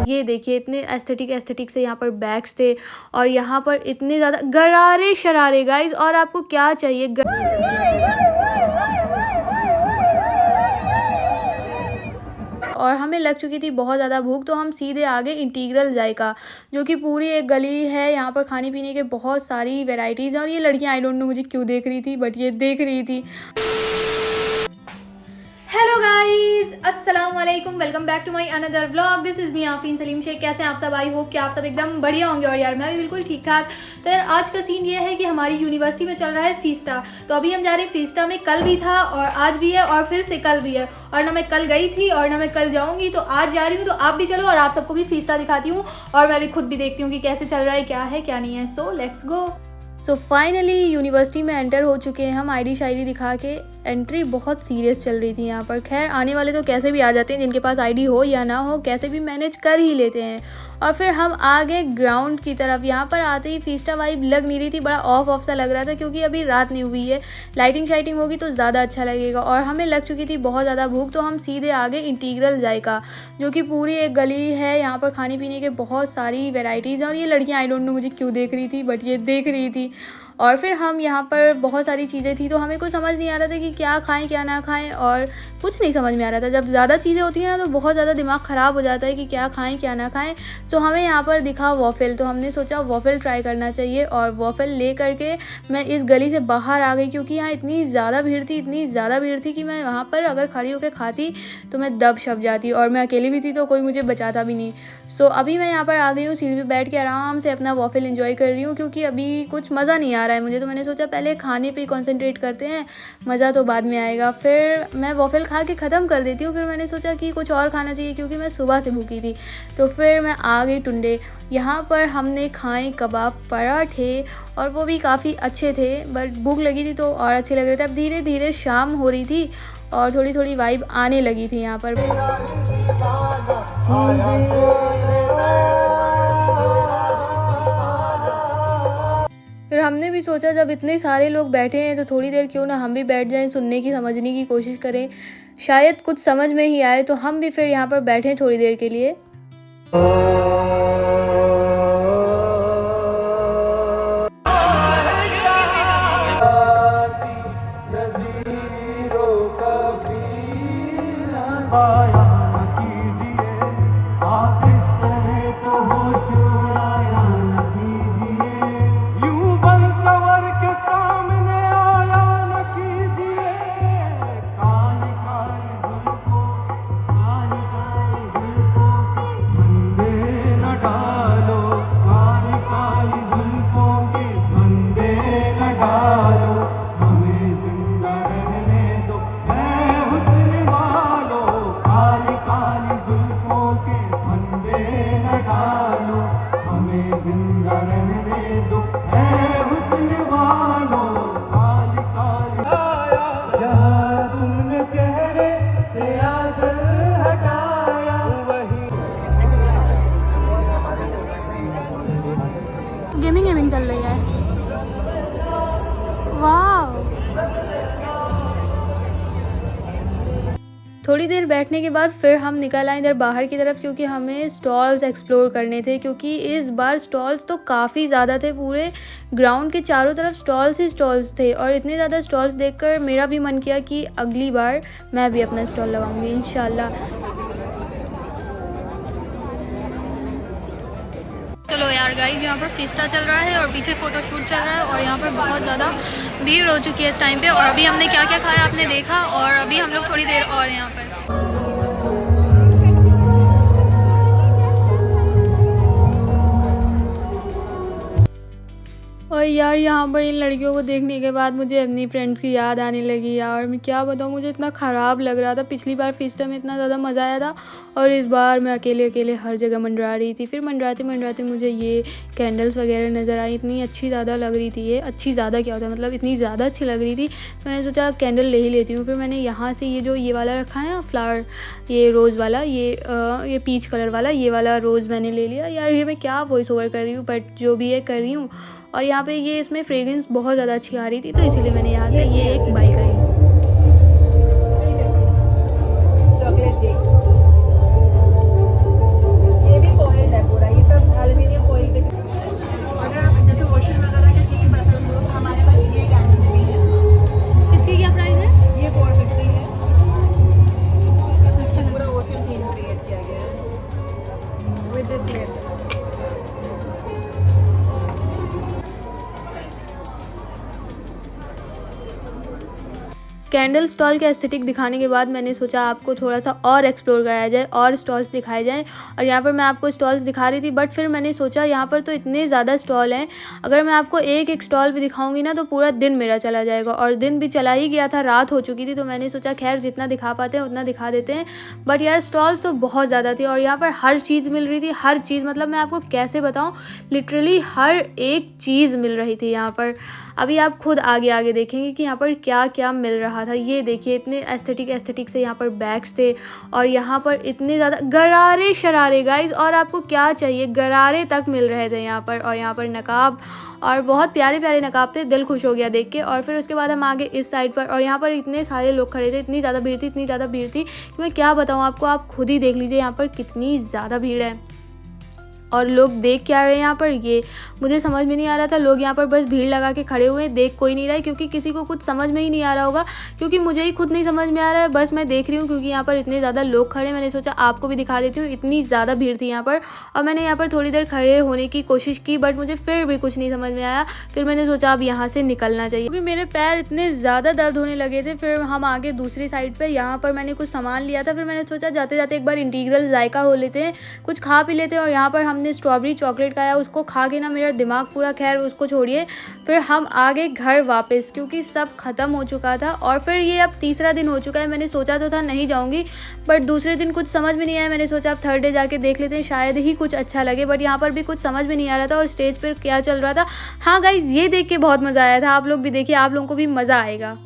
ये देखिए इतने एस्थेटिक से यहाँ पर बैग्स थे और यहाँ पर इतने ज़्यादा गरारे शरारे गाइस। और आपको क्या चाहिए और हमें लग चुकी थी बहुत ज़्यादा भूख, तो हम सीधे आ गए इंटीग्रल जायका, जो कि पूरी एक गली है। यहाँ पर खाने पीने के बहुत सारी वैरायटीज़ हैं और ये लड़कियाँ आई डोंट नो मुझे क्यों देख रही थी, बट ये देख रही थी। हेलो गाइस, अस्सलाम वालेकुम, welcome back to my another vlog. This is me Afreen Salim Shaikh. कैसे हैं आप सब? आई होप कि आप सब एकदम बढ़िया होंगे और यार मैं भी बिल्कुल ठीक ठाक। तो यार आज का सीन ये है कि हमारी यूनिवर्सिटी में चल रहा है फीस्टा। तो अभी हम जा रहे हैं फीस्टा में। कल भी था और आज भी है और फिर से कल भी है, और ना मैं कल गई थी और ना मैं कल जाऊँगी, तो आज जा रही हूँ। तो आप भी चलो और आप सबको भी फीस्टा दिखाती हूँ और मैं भी खुद भी देखती हूँ कि कैसे चल रहा है, क्या है क्या नहीं है। So let's go. So finally university में एंटर हो चुके हैं हम। आईडी शायरी दिखा के एंट्री बहुत सीरियस चल रही थी यहाँ पर। खैर आने वाले तो कैसे भी आ जाते हैं, जिनके पास आईडी हो या ना हो कैसे भी मैनेज कर ही लेते हैं। और फिर हम आ गए ग्राउंड की तरफ। यहाँ पर आते ही फीस्टा वाइब लग नहीं रही थी, बड़ा ऑफ सा लग रहा था क्योंकि अभी रात नहीं हुई है। लाइटिंग शाइटिंग होगी तो ज़्यादा अच्छा लगेगा। और हमें लग चुकी थी बहुत ज़्यादा भूख, तो हम सीधे आ गए इंटीग्रल जायका, जो कि पूरी एक गली है। यहाँ पर खाने पीने के बहुत सारी वेराइटीज़ हैं और ये लड़कियाँ आई डोंट नो मुझे क्यों देख रही थी, बट ये देख रही थी। और फिर हम यहाँ पर बहुत सारी चीज़ें थी, तो हमें कुछ समझ नहीं आ रहा था कि क्या खाएं क्या ना खाएं, और कुछ नहीं समझ में आ रहा था। जब ज़्यादा चीज़ें होती हैं ना तो बहुत ज़्यादा दिमाग ख़राब हो जाता है कि क्या खाएं क्या ना खाएं। तो हमें यहाँ पर दिखा वॉफ़ल, तो हमने सोचा वॉफ़ल ट्राई करना चाहिए। और वॉफ़ल ले करके मैं इस गली से बाहर आ गई, क्योंकि यहाँ इतनी ज़्यादा भीड़ थी कि मैं वहाँ पर अगर खड़ी होकर खाती तो मैं दब छप जाती, और मैं अकेली भी थी तो कोई मुझे बचाता भी नहीं। सो अभी मैं यहाँ पर आ गई हूँ, सीढ़ी पर बैठ के आराम से अपना वॉफ़ल एंजॉय कर रही हूँ, क्योंकि अभी कुछ मज़ा नहीं आ रहा है मुझे। तो मैंने सोचा पहले खाने पे कंसंट्रेट करते हैं, मज़ा तो बाद में आएगा। फिर मैं वॉफ़ल खा के ख़त्म कर देती हूँ। फिर मैंने सोचा कि कुछ और खाना चाहिए, क्योंकि मैं सुबह से भूखी थी। तो फिर मैं आ गई टुंडे। यहाँ पर हमने खाए कबाब पराठे, और वो भी काफ़ी अच्छे थे, बट भूख लगी थी तो और अच्छे लग रहे थे। अब धीरे धीरे शाम हो रही थी और थोड़ी थोड़ी वाइब आने लगी थी यहाँ पर। फिर हमने भी सोचा जब इतने सारे लोग बैठे हैं तो थोड़ी देर क्यों ना हम भी बैठ जाएं, सुनने की समझने की कोशिश करें, शायद कुछ समझ में ही आए। तो हम भी फिर यहाँ पर बैठे थोड़ी देर के लिए। गेमिंग चल रही है। वाह, थोड़ी देर बैठने के बाद फिर हम निकल आए इधर बाहर की तरफ, क्योंकि हमें स्टॉल्स एक्सप्लोर करने थे। क्योंकि इस बार स्टॉल्स तो काफ़ी ज़्यादा थे, पूरे ग्राउंड के चारों तरफ स्टॉल्स ही स्टॉल्स थे। और इतने ज़्यादा स्टॉल्स देखकर मेरा भी मन किया कि अगली बार मैं भी अपना स्टॉल लगाऊंगी इंशाल्लाह। चलो यार गाइस, यहाँ पर फीस्टा चल रहा है और पीछे फ़ोटोशूट चल रहा है, और यहाँ पर बहुत ज़्यादा भीड़ हो चुकी है इस टाइम पे। और अभी हमने क्या क्या खाया आपने देखा, और अभी हम लोग थोड़ी देर और यहाँ पर। और यार यहाँ पर इन लड़कियों को देखने के बाद मुझे अपनी फ्रेंड्स की याद आने लगी यार। मैं क्या बताऊँ, मुझे इतना ख़राब लग रहा था। पिछली बार फीस्टा में इतना ज़्यादा मज़ा आया था, और इस बार मैं अकेले अकेले हर जगह मंडरा रही थी। फिर मंडराते मुझे ये कैंडल्स वगैरह नज़र आई, इतनी अच्छी ज़्यादा लग रही थी। ये अच्छी ज़्यादा क्या होता है, मतलब इतनी ज़्यादा अच्छी लग रही थी, तो मैंने सोचा कैंडल ले ही लेती हूँ। फिर मैंने यहाँ से ये वाला रखा है ना फ्लावर, ये रोज़ वाला, ये पीच कलर वाला, ये वाला रोज़ मैंने ले लिया। यार ये मैं क्या वॉइस ओवर कर रही हूँ, बट जो भी है कर रही हूँ। और यहाँ पे ये इसमें फ्रेग्रेंस बहुत ज़्यादा अच्छी आ रही थी, तो इसीलिए मैंने यहाँ से ये एक बाई करी। चॉकलेट केक, ये भी this later. कैंडल स्टॉल के एस्थेटिक दिखाने के बाद मैंने सोचा आपको थोड़ा सा और एक्सप्लोर कराया जाए और स्टॉल्स दिखाए जाएँ। और यहाँ पर मैं आपको स्टॉल्स दिखा रही थी, बट फिर मैंने सोचा यहाँ पर तो इतने ज़्यादा स्टॉल हैं, अगर मैं आपको एक एक स्टॉल भी दिखाऊंगी ना तो पूरा दिन मेरा चला जाएगा, और दिन भी चला ही गया था, रात हो चुकी थी। तो मैंने सोचा खैर जितना दिखा पाते हैं उतना दिखा देते हैं। बट यार स्टॉल्स तो बहुत ज़्यादा थी और यहाँ पर हर चीज़ मिल रही थी, हर चीज़, मतलब मैं आपको कैसे बताऊँ, लिटरली हर एक चीज़ मिल रही थी यहाँ पर। अभी आप खुद आगे आगे देखेंगे कि यहाँ पर क्या क्या मिल रहा था। ये देखिए इतने एस्थेटिक से यहाँ पर बैग्स थे, और यहाँ पर इतने ज़्यादा गरारे शरारे गाइस, और आपको क्या चाहिए, गरारे तक मिल रहे थे यहाँ पर। और यहाँ पर नकाब, और बहुत प्यारे प्यारे नकाब थे, दिल खुश हो गया देख के। और फिर उसके बाद हम आगे इस साइड पर, और यहाँ पर इतने सारे लोग खड़े थे, इतनी ज़्यादा भीड़ थी कि मैं क्या बताऊँ आपको, आप खुद ही देख लीजिए यहाँ पर कितनी ज़्यादा भीड़ है। और लोग देख क्या रहे हैं यहाँ पर, ये मुझे समझ में नहीं आ रहा था। लोग यहाँ पर बस भीड़ लगा के खड़े हुए हैं, देख कोई नहीं रहा है, क्योंकि किसी को कुछ समझ में ही नहीं आ रहा होगा, क्योंकि मुझे ही खुद नहीं समझ में आ रहा है, बस मैं देख रही हूँ क्योंकि यहाँ पर इतने ज़्यादा लोग खड़े हैं। मैंने सोचा आपको भी दिखा देती हूँ, इतनी ज़्यादा भीड़ थी यहाँ पर। और मैंने यहाँ पर थोड़ी देर खड़े होने की कोशिश की, बट मुझे फिर भी कुछ नहीं समझ में आया। फिर मैंने सोचा अब यहाँ से निकलना चाहिए, क्योंकि मेरे पैर इतने ज़्यादा दर्द होने लगे थे। फिर हम आगे दूसरी साइड पर, यहाँ पर मैंने कुछ सामान लिया था। फिर मैंने सोचा जाते जाते एक बार इंटीग्रल जायका हो लेते हैं, कुछ खा पी लेते हैं। और यहाँ पर हमने स्ट्रॉबेरी चॉकलेट खाया, उसको खा के ना मेरा दिमाग पूरा, खैर उसको छोड़िए। फिर हम आगे घर वापस, क्योंकि सब ख़त्म हो चुका था। और फिर ये अब तीसरा दिन हो चुका है। मैंने सोचा तो था नहीं जाऊंगी, बट दूसरे दिन कुछ समझ में नहीं आया। मैंने सोचा अब थर्ड डे जाके देख लेते हैं, शायद ही कुछ अच्छा लगे। बट यहाँ पर भी कुछ समझ में नहीं आ रहा था, और स्टेज पर क्या चल रहा था, हाँ गाइज ये देख के बहुत मज़ा आया था। आप लोग भी देखिए, आप लोगों को भी मज़ा आएगा।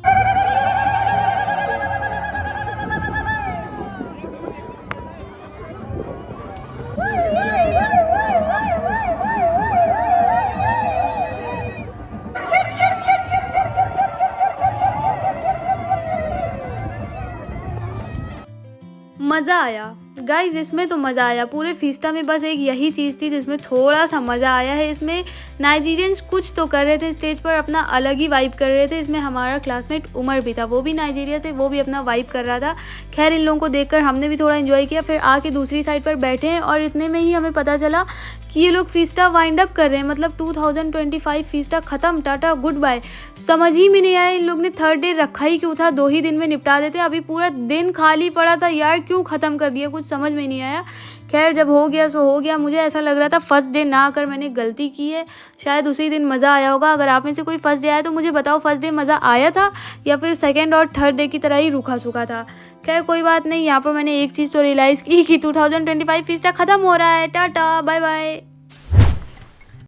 मज़ा आया गाइज, इसमें तो मज़ा आया। पूरे फीस्टा में बस एक यही चीज़ थी जिसमें थोड़ा सा मज़ा आया है। इसमें नाइजीरियंस कुछ तो कर रहे थे, स्टेज पर अपना अलग ही वाइब कर रहे थे। इसमें हमारा क्लासमेट उमर भी था, वो भी नाइजीरिया से, वो भी अपना वाइब कर रहा था। खैर इन लोगों को देखकर हमने भी थोड़ा एंजॉय किया। फिर आके दूसरी साइड पर बैठे हैं, और इतने में ही हमें पता चला कि ये लोग फीस्टा वाइंड अप कर रहे हैं, मतलब 2025 फीस्टा ख़त्म, टाटा गुड बाय। समझ ही में नहीं आया इन लोग ने थर्ड डे रखा ही क्यों था, 2 ही दिन में निपटा देते। अभी पूरा दिन खाली पड़ा था यार, क्यों ख़त्म कर दिया, कुछ समझ में नहीं आया। खैर जब हो गया सो हो गया। मुझे ऐसा लग रहा था फर्स्ट डे ना कर मैंने गलती की है, शायद उसी दिन मज़ा आया होगा। अगर आप में से कोई फर्स्ट डे आया तो मुझे बताओ, फर्स्ट डे मज़ा आया था या फिर सेकेंड और थर्ड डे की तरह ही रूखा सूखा था। खैर कोई बात नहीं। यहाँ पर मैंने एक चीज़ तो रियलाइज़ की कि 2025 फीस्टा ख़त्म हो रहा है। Tata bye bye.